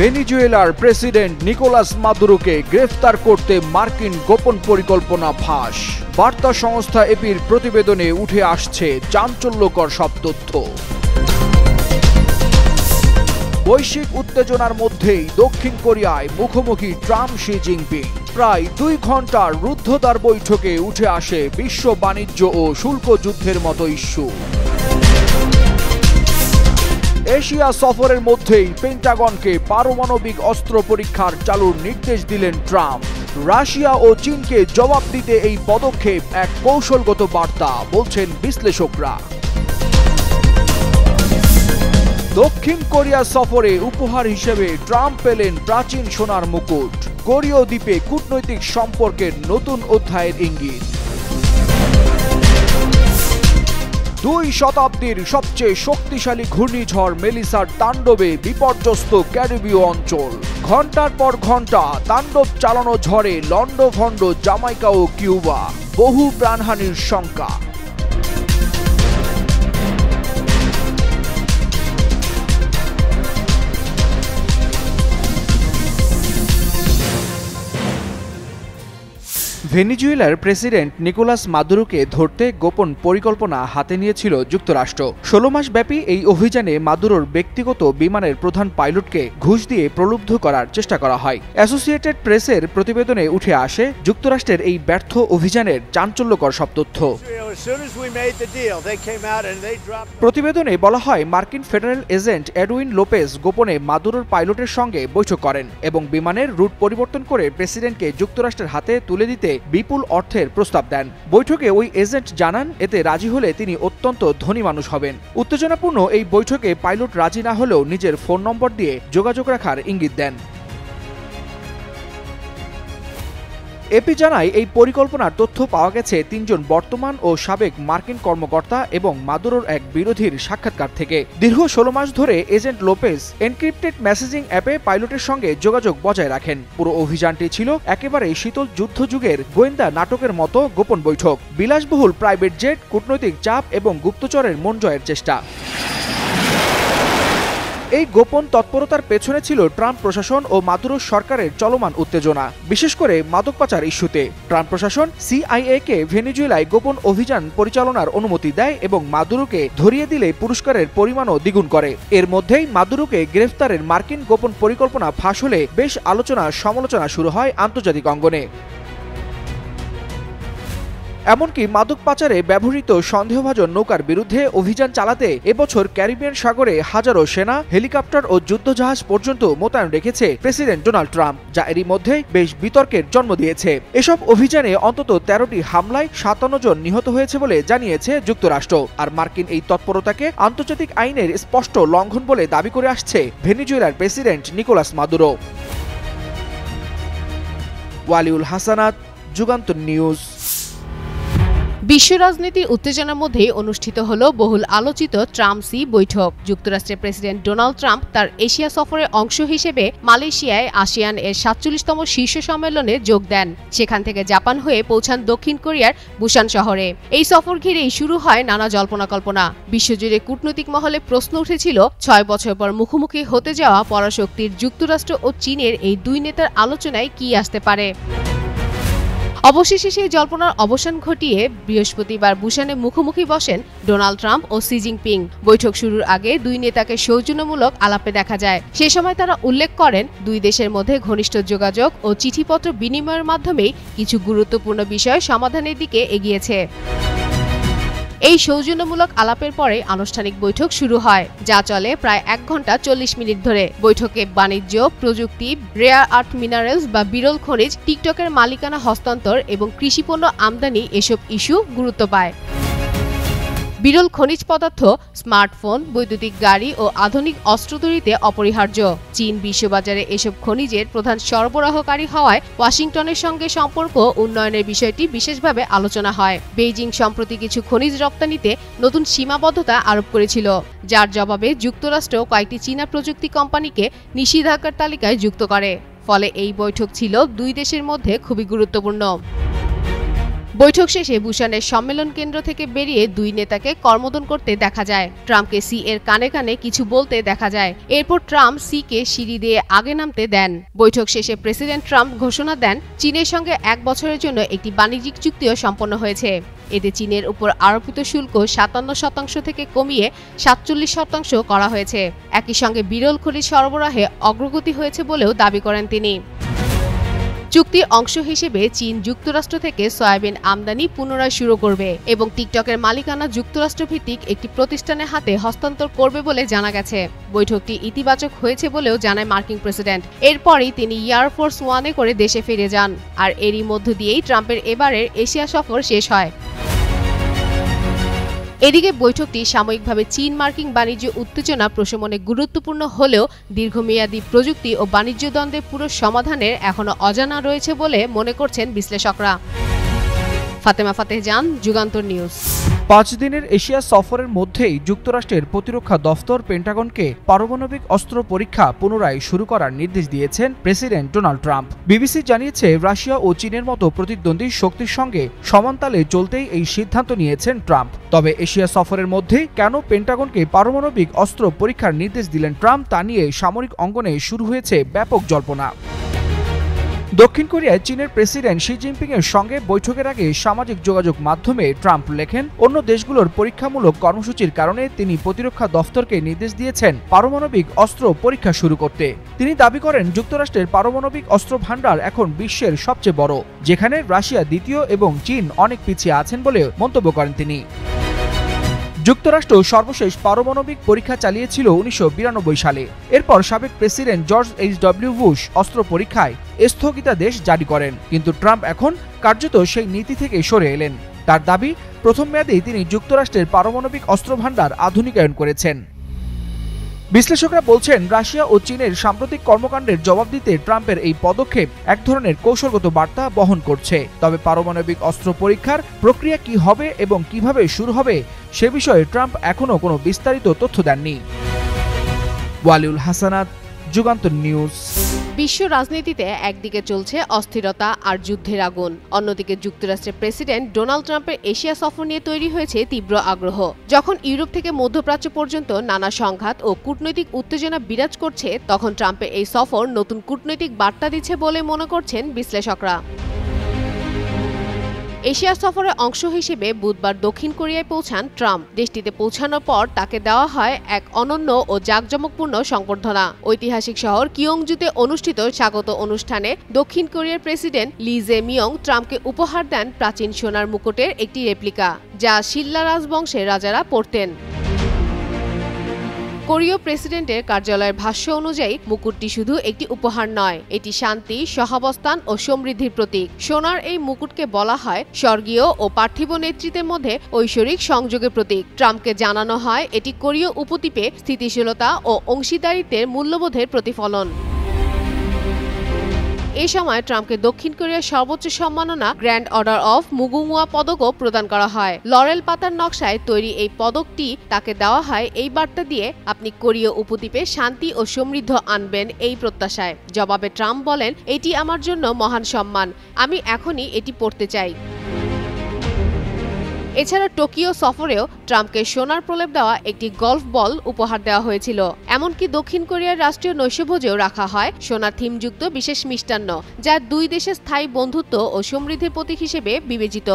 ভেনেজুয়েলার president Nicolas মাদুরোকে গ্রেফতার করতে মার্কিন গোপন পরিকল্পনা ফাঁস। বার্তা সংস্থা এপির প্রতিবেদনে উঠে আসছে চাঞ্চল্যকর সব তথ্য। বৈশ্বিক উত্তেজনার মধ্যেই দক্ষিণ কোরিয়ায় মুখোমুখি ট্রাম্প শি জিনপিং। প্রায় 2 ঘন্টার রুদ্ধদ্বার বৈঠকে উঠে আসে বিশ্ব বাণিজ্য ও শুল্ক যুদ্ধের মতো ইস্যু। এশিয়া সফরের মধ্যেই পেন্টাগনকে পারমাণবিক অস্ত্র পরীক্ষার চালুর নির্দেশ দিলেন ট্রাম্প। রাশিয়া ও চীনকে জবাব দিতে এই পদক্ষেপ এক কৌশলগত বার্তা, বলছেন বিশ্লেষকরা। দক্ষিণ কোরিয়া সফরে উপহার হিসেবে ট্রাম্প পেলেন প্রাচীন সোনার মুকুট। কোরীয় দ্বীপে কূটনৈতিক সম্পর্কের নতুন অধ্যায়ের ইঙ্গিত। 2 শতাব্দীর সবচেয়ে শক্তিশালী ঘূর্ণিঝড় মেলিসার তাণ্ডবে বিপর্যস্ত ক্যারিবীয় অঞ্চল। ঘন্টার পর ঘন্টা তাণ্ডব চালানো ঝড়ে লন্ডভন্ড জামাইকা ও কিউবা, বহু প্রাণহানির শঙ্কা। ভেনেজুয়েলার প্রেসিডেন্ট নিকোলাস মাদুরোকে ধরতে গোপন পরিকল্পনা হাতে নিয়েছিল যুক্তরাষ্ট্র। 16 মাস ব্যাপী এই অভিযানে মাদুরোর ব্যক্তিগত বিমানের প্রধান পাইলটকে ঘুষ দিয়ে প্রলুব্ধ করার চেষ্টা করা হয়। অ্যাসোসিয়েটেড প্রেসের প্রতিবেদনে উঠে আসে যুক্তরাষ্ট্রের এই ব্যর্থ অভিযানের চাঞ্চল্যকর সব তথ্য। প্রতিবেদনে বলা হয়, মার্কিন ফেডারেল এজেন্ট এডউইন লোপেজ গোপনে মাদুরোর পাইলটের সঙ্গে বৈঠক করেন এবং বিমানের রুট পরিবর্তন করে প্রেসিডেন্টকে যুক্তরাষ্ট্রের হাতে তুলে দিতে বিপুল অর্থের প্রস্তাব দেন। বৈঠকে ওই এজেন্ট জানান, এতে রাজি হলে তিনি অত্যন্ত ধনী মানুষ হবেন। উত্তেজনাপূর্ণ এই বৈঠকে পাইলট রাজি না হলেও নিজের ফোন নম্বর দিয়ে যোগাযোগ রাখার ইঙ্গিত দেন। এপি জানায়, এই পরিকল্পনার তথ্য পাওয়া গেছে 3 জন বর্তমান ও সাবেক মার্কিন কর্মকর্তা এবং মাদুরোর এক বিরোধীর সাক্ষাৎকার থেকে। দীর্ঘ 16 মাস ধরে এজেন্ট লোপেজ এনক্রিপ্টেড মেসেজিং অ্যাপে পাইলটের সঙ্গে যোগাযোগ বজায় রাখেন। পুরো অভিযানটি ছিল একেবারে শীতল যুদ্ধ যুগের গোয়েন্দা নাটকের মতো গোপন বৈঠক, বিলাসবহুল প্রাইভেট জেট, কূটনৈতিক চাপ এবং গুপ্তচরের মন জয়ের চেষ্টা। এই গোপন তৎপরতার পেছনে ছিল ট্রাম্প প্রশাসন ও মাদুরো সরকারের চলমান উত্তেজনা, বিশেষ করে মাদক পাচার ইস্যুতে। ট্রাম্প প্রশাসন CIA-কে ভেনেজুয়েলায় গোপন অভিযান পরিচালনার অনুমতি দেয় এবং মাদুরোকে ধরিয়ে দিলে পুরস্কারের পরিমাণও দ্বিগুণ করে। এর মধ্যেই মাদুরোকে গ্রেফতারের মার্কিন গোপন পরিকল্পনা ফাঁস হলে বেশ আলোচনা সমালোচনা শুরু হয় আন্তর্জাতিক অঙ্গনে। এমনকি মাদক পাচারে ব্যবহৃত সন্দেহভাজন নৌকার বিরুদ্ধে অভিযান চালাতে এবছর ক্যারিবিয়ান সাগরে হাজারো সেনা, হেলিকপ্টার ও যুদ্ধজাহাজ পর্যন্ত মোতায়েন রেখেছে প্রেসিডেন্ট ডোনাল্ড ট্রাম্প, যা এরই মধ্যে বেশ বিতর্কের জন্ম দিয়েছে। এসব অভিযানে অন্তত 13টি হামলায় 57 জন নিহত হয়েছে বলে জানিয়েছে যুক্তরাষ্ট্র। আর মার্কিন এই তৎপরতাকে আন্তর্জাতিক আইনের স্পষ্ট লঙ্ঘন বলে দাবি করে আসছে ভেনেজুয়েলার president Nicolas Maduro. Waliul Hasanat, Jugantor news. বিশ্ব রাজনীতির উত্তেজনার মধ্যে অনুষ্ঠিত হলো বহুল আলোচিত ট্রাম্প-সি বৈঠক। যুক্তরাষ্ট্রের প্রেসিডেন্ট ডোনাল্ড ট্রাম্প তার এশিয়া সফরের অংশ হিসেবে মালয়েশিয়ায় আসিয়ান এর 47তম শীর্ষ সম্মেলনে যোগ দেন। সেখান থেকে জাপান হয়ে পৌঁছান দক্ষিণ কোরিয়ার বুসান শহরে। এই সফর ঘিরেই শুরু হয় নানা জল্পনা কল্পনা। বিশ্বজুড়ে কূটনৈতিক মহলে প্রশ্ন উঠেছিল, 6 বছর পর মুখোমুখি হতে যাওয়া পরাশক্তির যুক্তরাষ্ট্র ও চীনের এই 2 নেতার আলোচনায় কি আসতে পারে। অবশেষে সেই জল্পনার অবসান ঘটিয়ে বৃহস্পতিবার বুসানে মুখোমুখি বসেন ডোনাল্ড ট্রাম্প ও শি জিনপিং। বৈঠক শুরুর আগে 2 নেতাকে সৌজন্যমূলক আলাপে দেখা যায়। সে সময় তারা উল্লেখ করেন, 2 দেশের মধ্যে ঘনিষ্ঠ যোগাযোগ ও চিঠিপত্র বিনিময়ের মাধ্যমেই কিছু গুরুত্বপূর্ণ বিষয় সমাধানের দিকে এগিয়েছে। এই সৌজন্যমূলক আলাপের পরে আনুষ্ঠানিক বৈঠক শুরু হয়, যা চলে প্রায় 1 ঘন্টা 40 মিনিট ধরে। বৈঠকে বাণিজ্য, প্রযুক্তি, রেয়ার আর্থ মিনারেলস বা বিরল খনিজ, টিকটকের মালিকানা হস্তান্তর এবং কৃষিপণ্য আমদানি এসব ইস্যু গুরুত্ব পায়। বিরল খনিজ পদার্থ, স্মার্টফোন, বৈদ্যুতিক গাড়ি ও আধুনিক অস্ত্র তৈরিতে অপরিহার্য। চীন বিশ্ববাজারে এসব খনিজের প্রধান সরবরাহকারী হওয়ায় ওয়াশিংটনের সঙ্গে সম্পর্ক উন্নয়নের বিষয়টি বিশেষভাবে আলোচনা হয়। বেইজিং সম্প্রতি কিছু খনিজ রপ্তানিতে নতুন সীমাবদ্ধতা আরোপ করেছিল, যার জবাবে যুক্তরাষ্ট্র কয়েকটি চীনা প্রযুক্তি কোম্পানিকে নিষেধাজ্ঞার তালিকায় যুক্ত করে। ফলে এই বৈঠক ছিল 2 দেশের মধ্যে খুবই গুরুত্বপূর্ণ। বৈঠক শেষে বুসানের সম্মেলন কেন্দ্র থেকে বেরিয়ে দুই নেতাকে করমর্দন করতে দেখা যায়। ট্রাম্পকে সি এর কানে কানে কিছু বলতে দেখা যায়। এরপর ট্রাম্প সি কে সিঁড়ি দিয়ে আগে নামতে দেন। বৈঠক শেষে প্রেসিডেন্ট ট্রাম্প ঘোষণা দেন চীনের সঙ্গে 1 বছরের জন্য একটি বাণিজ্যিক চুক্তিও সম্পন্ন হয়েছে। এতে চীনের উপর আরোপিত শুল্ক 57% থেকে কমিয়ে 47% করা হয়েছে। একই সঙ্গে বিরল খনিজ সরবরাহে অগ্রগতি হয়েছে বলেও দাবি করেন তিনি। চুক্তির অংশ হিসেবে চীন যুক্তরাষ্ট্র থেকে সয়াবিন আমদানি পুনরায় শুরু করবে এবং টিকটকের মালিকানা যুক্তরাষ্ট্রভিত্তিক একটি প্রতিষ্ঠানের হাতে হস্তান্তর করবে বলে জানা গেছে। বৈঠকটি ইতিবাচক হয়েছে বলেও জানায় মার্কিন প্রেসিডেন্ট। এরপরই তিনি এয়ারফোর্স ওয়ানে করে দেশে ফিরে যান। আর এরই মধ্য দিয়েই ট্রাম্পের এবারের এশিয়া সফর শেষ হয়। এদিকে বৈঠকটি সাময়িকভাবে চীন মার্কিন বাণিজ্য উত্তেজনা প্রশমনে গুরুত্বপূর্ণ হলেও দীর্ঘমেয়াদী প্রযুক্তি ও বাণিজ্য দ্বন্দ্বের পুরো সমাধানের এখনো অজানা রয়েছে বলে মনে করছেন বিশ্লেষকরা। ফাতেমা ফাতেহ জান, যুগান্তর নিউজ। 5 দিনের এশিয়া সফরের মধ্যেই যুক্তরাষ্ট্রের প্রতিরক্ষা দফতর পেন্টাগনকে পারমাণবিক অস্ত্র পরীক্ষা পুনরায় শুরু করার নির্দেশ দিয়েছেন প্রেসিডেন্ট ডোনাল্ড ট্রাম্প। বিবিসি জানিয়েছে রাশিয়া ও চীনের মতো প্রতিদ্বন্দ্বী শক্তির সঙ্গে সমানতালে চলতেই এই সিদ্ধান্ত নিয়েছেন ট্রাম্প। তবে এশিয়া সফরের মধ্যেই কেন পেন্টাগনকে পারমাণবিক অস্ত্র পরীক্ষার নির্দেশ দিলেন ট্রাম্প তা নিয়ে সামরিক অঙ্গনে শুরু হয়েছে ব্যাপক জল্পনা। দক্ষিণ কোরিয়ায় চীনের প্রেসিডেন্ট শি জিনপিং এর সঙ্গে বৈঠকের আগে সামাজিক যোগাযোগ মাধ্যমে ট্রাম্প লেখেন, অন্য দেশগুলোর পরীক্ষামূলক কর্মসূচির কারণে তিনি প্রতিরক্ষা দফতরকে নির্দেশ দিয়েছেন পারমাণবিক অস্ত্র পরীক্ষা শুরু করতে। তিনি দাবি করেন যুক্তরাষ্ট্রের পারমাণবিক অস্ত্র ভান্ডার এখন বিশ্বের সবচেয়ে বড়, যেখানে রাশিয়া দ্বিতীয় এবং চীন অনেক পিছিয়ে আছেন বলে মন্তব্য করেন তিনি। যুক্তরাষ্ট্র সর্বশেষ পারমাণবিক পরীক্ষা চালিয়েছিল 1992 সালে। এরপর সাবেক প্রেসিডেন্ট জর্জ এইচ.ডব্লিউ. বুশ অস্ত্র পরীক্ষায় স্থগিতাদেশ জারি করেন, কিন্তু ট্রাম্প এখন কার্যত সেই নীতি থেকে সরে এলেন। তার দাবি, প্রথম মেয়াদেই তিনি যুক্তরাষ্ট্রের পারমাণবিক অস্ত্র ভান্ডার আধুনিকায়ন করেছেন। বিশ্লেষকরা বলছেন রাশিয়া ও চীনের সাম্প্রতিক কর্মকাণ্ডের জবাব দিতে ট্রাম্পের এই পদক্ষেপ এক ধরনের কৌশলগত বার্তা বহন করছে। তবে পারমাণবিক অস্ত্র পরীক্ষার প্রক্রিয়া কি হবে এবং কিভাবে শুরু হবে সে বিষয়ে ট্রাম্প এখনও কোনো বিস্তারিত তথ্য দেননি। ওয়ালিউল হাসানাত, যুগান্তর নিউজ। বিশ্ব রাজনীতিতে একদিকে চলছে অস্থিরতা আর যুদ্ধের আগুন, অন্যদিকে যুক্তরাষ্ট্রের প্রেসিডেন্ট ডোনাল্ড ট্রাম্পের এশিয়া সফর নিয়ে তৈরি হয়েছে তীব্র আগ্রহ। যখন ইউরোপ থেকে মধ্যপ্রাচ্য পর্যন্ত নানা সংঘাত ও কূটনৈতিক উত্তেজনা বিরাজ করছে, তখন ট্রাম্পের এই সফর নতুন কূটনৈতিক বার্তা দিচ্ছে বলে মনে করছেন বিশ্লেষকরা। এশিয়া সফরের অংশ হিসেবে বুধবার দক্ষিণ কোরিয়ায় পৌঁছান ট্রাম্প। দেশটিতে পৌঁছানোর পর তাকে দেওয়া হয় এক অনন্য ও জাঁকজমকপূর্ণ সংবর্ধনা। ঐতিহাসিক শহর কিয়ংজুতে অনুষ্ঠিত স্বাগত অনুষ্ঠানে দক্ষিণ কোরিয়ার প্রেসিডেন্ট লি জে মিয়ং ট্রাম্পকে উপহার দেন প্রাচীন সোনার মুকুটের একটি রেপ্লিকা, যা শিল্লা রাজবংশের রাজারা পরতেন। কোরীয় প্রেসিডেন্টের কার্যালয়ের ভাষ্য অনুযায়ী মুকুটটি শুধু একটি উপহার নয়, এটি শান্তি, সহাবস্থান ও সমৃদ্ধির প্রতীক। সোনার এই মুকুটকে বলা হয় স্বর্গীয় ও পার্থিব নেতৃত্বের মধ্যে ঐশ্বরিক সংযোগের প্রতীক। ট্রাম্পকে জানানো হয় এটি কোরীয় উপদ্বীপে স্থিতিশীলতা ও অংশীদারিত্বের মূল্যবোধের প্রতিফলন। এই সময় ট্রাম্পকে দক্ষিণ কোরিয়ার সর্বোচ্চ সম্মাননা গ্র্যান্ড অর্ডার অফ মুগুংওয়া পদকও প্রদান করা হয়। লরেল পাতার নকশায় তৈরি এই পদকটি তাকে দেওয়া হয় এই বার্তা দিয়ে, আপনি কোরীয় উপদ্বীপে শান্তি ও সমৃদ্ধি আনবেন এই প্রত্যাশায়। জবাবে ট্রাম্প বলেন, এটি আমার জন্য মহান সম্মান, আমি এখনই এটি পড়তে চাই। এছাড়া টোকিও সফরেও ট্রাম্পকে সোনার প্রলেপ দেওয়া একটি গলফ বল উপহার দেওয়া হয়েছিল। এমনকি দক্ষিণ কোরিয়ার রাষ্ট্রীয় নৈশভোজেও রাখা হয় সোনার থিমযুক্ত বিশেষ মিষ্টান্ন, যা দুই দেশের স্থায়ী বন্ধুত্ব ও সমৃদ্ধির প্রতীক হিসেবে বিবেচিত।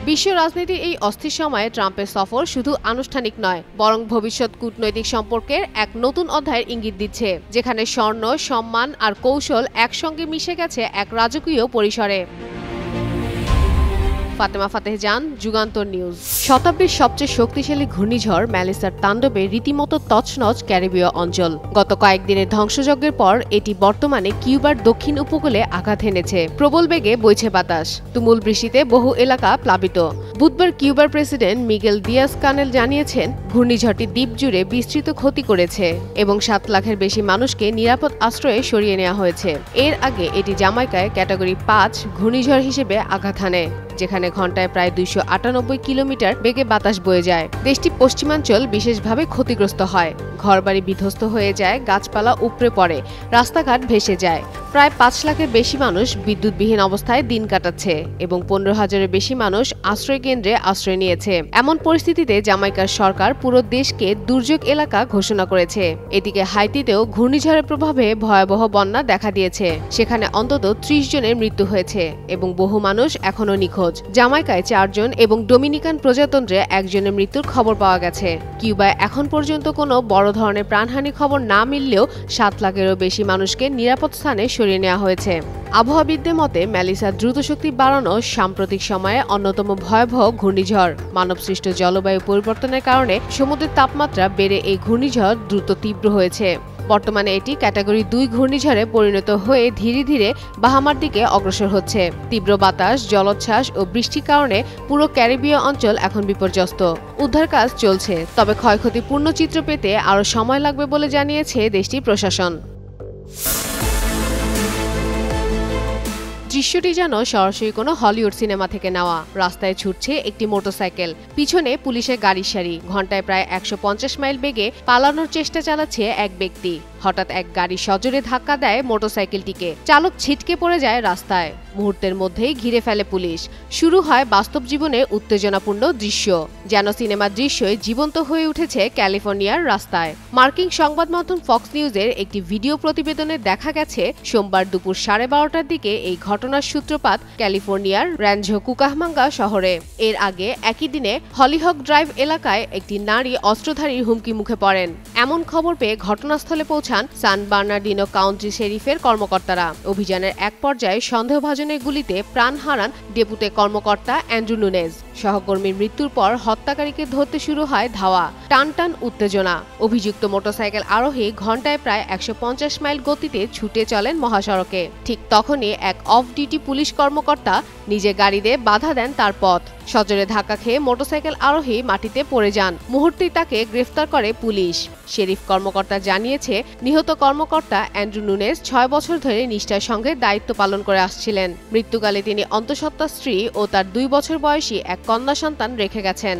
বিশ্ব রাজনীতির এই অস্থির সময়ে ট্রাম্পের সফর শুধু আনুষ্ঠানিক নয়, বরং ভবিষ্যৎ কূটনৈতিক সম্পর্কের এক নতুন অধ্যায়ের ইঙ্গিত দিচ্ছে, যেখানে স্বর্ণ, সম্মান আর কৌশল একসঙ্গে মিশে গেছে এক রাজকীয় পরিসরে। ফাতেমা ফাতেহ জান, যুগান্তর নিউজ। শতাব্দীর সবচেয়ে শক্তিশালী ঘূর্ণিঝড় ম্যালিসার তাণ্ডবে রীতিমতো তছনছ ক্যারিবীয় অঞ্চল। গত কয়েকদিনের ধ্বংসযজ্ঞের পর এটি বর্তমানে কিউবার দক্ষিণ উপকূলে আঘাত হেনেছে। প্রবল বেগে বইছে বাতাস, তুমুল বৃষ্টিতে বহু এলাকা প্লাবিত। বুধবার কিউবার প্রেসিডেন্ট মিগেল দিয়াস কানেল জানিয়েছেন ঘূর্ণিঝড়টি দ্বীপ জুড়ে বিস্তৃত ক্ষতি করেছে এবং 7 লাখের বেশি মানুষকে নিরাপদ আশ্রয়ে সরিয়ে নেওয়া হয়েছে। এর আগে এটি জামাইকায় ক্যাটাগরি 5 ঘূর্ণিঝড় হিসেবে আঘাত হানে। যেখানে ঘন্টায় প্রায় 298 কিলোমিটার বেগে বাতাস বয়ে যায়। দেশটি পশ্চিমাঞ্চল বিশেষভাবে ক্ষতিগ্রস্ত হয়। ঘরবাড়ি বিধ্বস্ত হয়ে যায়, গাছপালা উপড়ে পড়ে, রাস্তাঘাট ভেসে যায়। প্রায় 5 লাখের বেশি মানুষ বিদ্যুৎবিহীন অবস্থায় দিন কাটাচ্ছে এবং 15,000-এর বেশি মানুষ আশ্রয় কেন্দ্রে আশ্রয় নিয়েছে। এমন পরিস্থিতিতে জামাইকার সরকার পুরো দেশকে দুর্যোগ এলাকা ঘোষণা করেছে। এদিকে হাইতিতেও ঘূর্ণিঝড়ের প্রভাবে ভয়াবহ বন্যা দেখা দিয়েছে। সেখানে অন্তত 30 জনের মৃত্যু হয়েছে এবং বহু মানুষ এখনও নিখোঁজ। জামাইকায় 4 জন এবং ডোমিনিকান প্রজাতন্ত্রে 1 জনের মৃত্যুর খবর পাওয়া গেছে। কিউবায় এখন পর্যন্ত কোনো বড় ধরনের প্রাণহানি খবর না মিললেও 7 লাখেরও বেশি মানুষকে নিরাপদ স্থানে সরিয়ে নেওয়া হয়েছে। আবহাওয়াবিদদের মতে ম্যালিসা দ্রুত শক্তি বাড়ানো সাম্প্রতিক সময়ে অন্যতম ভয়াবহ ঘূর্ণিঝড়। মানবসৃষ্ট জলবায়ু পরিবর্তনের কারণে সমুদ্রের তাপমাত্রা বেড়ে এই ঘূর্ণিঝড় দ্রুত তীব্র হয়েছে। বর্তমানে এটি ক্যাটাগরি 2 ঘূর্ণিঝড়ে পরিণত হয়ে ধীরে ধীরে বাহামার দিকে অগ্রসর হচ্ছে। তীব্র বাতাস, জলোচ্ছ্বাস ও বৃষ্টির কারণে পুরো ক্যারিবীয় অঞ্চল এখন বিপর্যস্ত। উদ্ধার কাজ চলছে, তবে ক্ষয়ক্ষতি পূর্ণ চিত্র পেতে আরও সময় লাগবে বলে জানিয়েছে দেশটির প্রশাসন। দৃশ্যটি যেন সরাসরি কোনো হলিউড সিনেমা থেকে নেওয়া। রাস্তায় ছুটছে একটি মোটরসাইকেল, পিছনে পুলিশের গাড়ির সারি। ঘন্টায় প্রায় 150 মাইল বেগে পালানোর চেষ্টা চালাচ্ছে এক ব্যক্তি। হঠাৎ এক গাড়ি সজোরে ধাক্কা দেয় মোটরসাইকেলটিকে। চালক ছিটকে পড়ে যায় রাস্তায়। মুহূর্তের মধ্যেই ঘিরে ফেলে পুলিশ। শুরু হয় বাস্তব জীবনে উত্তেজনাপূর্ণ দৃশ্য। যেন সিনেমার দৃশ্যই জীবন্ত হয়ে উঠেছে ক্যালিফোর্নিয়ার রাস্তায়। মার্কিন সংবাদ মাধ্যম ফক্স নিউজের একটি ভিডিও প্রতিবেদনে দেখা গেছে সোমবার দুপুর 12:30টার দিকে এই ঘটনার সূত্রপাত ক্যালিফোর্নিয়ার র্যানজো কুকাহমাঙ্গা শহরে। এর আগে একই দিনে হলিহক ড্রাইভ এলাকায় একটি নারী অস্ত্রধারীর হুমকি মুখে পড়েন। এমন খবর পেয়ে ঘটনাস্থলে পৌঁছান সান বার্নার্ডিনো কাউন্টি শেরিফের কর্মকর্তারা। অভিযানের এক পর্যায়ে সন্দেহভাজনের গুলিতে প্রাণ হারান ডেপুটি কর্মকর্তা অ্যান্ড্রু নুনেজ। সহকর্মীর মৃত্যুর পর হত্যাকারীকে ধরতে শুরু হয় ধাওয়া, টান টান উত্তেজনা। অভিযুক্ত মোটরসাইকেল আরোহী ঘন্টায় প্রায় 150 মাইল গতিতে ছুটে চলেন মহাসড়কে। ঠিক তখনই এক অফ ডিউটি পুলিশ কর্মকর্তা নিজে গাড়িতে বাধা দেন তার পথ। সজোরে ধাক্কা খেয়ে মোটরসাইকেল আরোহী মাটিতে পড়ে যান। মুহূর্তেই তাকে গ্রেফতার করে পুলিশ। শেরিফ কর্মকর্তা জানিয়েছে, নিহত কর্মকর্তা অ্যান্ড্রু নুনেজ 6 বছর ধরে নিষ্ঠার সঙ্গে দায়িত্ব পালন করে আসছিলেন। মৃত্যুকালে তিনি অন্তঃসত্ত্বা স্ত্রী ও তার 2 বছর বয়সী এক কন্যা সন্তান রেখে গেছেন।